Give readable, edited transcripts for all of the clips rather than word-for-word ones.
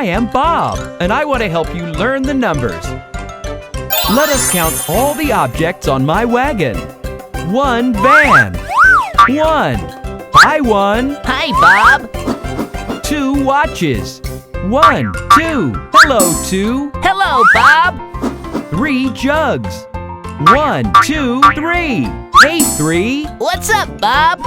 I am Bob, and I want to help you learn the numbers. Let us count all the objects on my wagon. 1 van. 1. Hi, 1. Hi, Bob. 2 watches. 1, 2. Hello, 2. Hello, Bob. 3 jugs. 1, 2, 3. Hey, 3. What's up, Bob?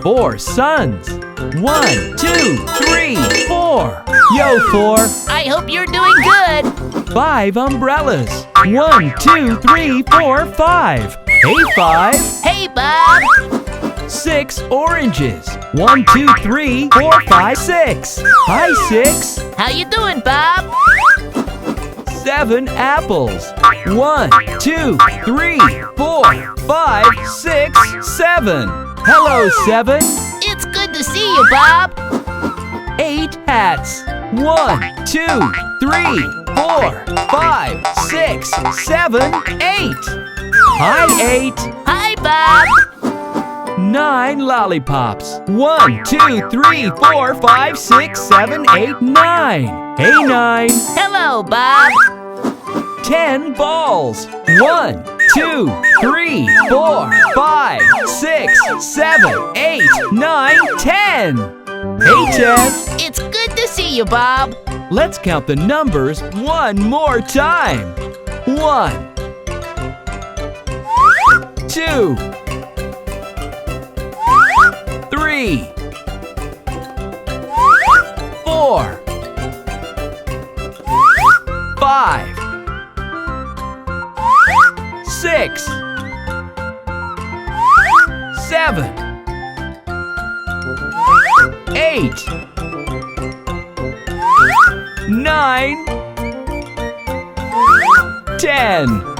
4 suns. 1, 2, 3, 4. Yo, 4. I hope you're doing good. 5 umbrellas. 1, 2, 3, 4, 5. Hey, 5. Hey, Bob. 6 oranges. 1, 2, 3, 4, 5, 6. Hi, 6. How you doing, Bob? 7 apples. 1, 2, 3, 4, 5, 6, 7. Hello, 7. It's good to see you, Bob. 8 hats. 1, 2, 3, 4, 5, 6, 7, 8. Hi, 8. Hi, Bob. 9 lollipops. 1, 2, 3, 4, 5, 6, 7, 8, 9. Hey, 9. Hello, Bob. 10 balls. 1, 2, 3, 4, 5, 6, 7, 8, 9, 10. Hey, 10. It's good to see you, Bob. Let's count the numbers one more time. 1, 2, 3, 4, 5, 6, 7, 8, 9, 10.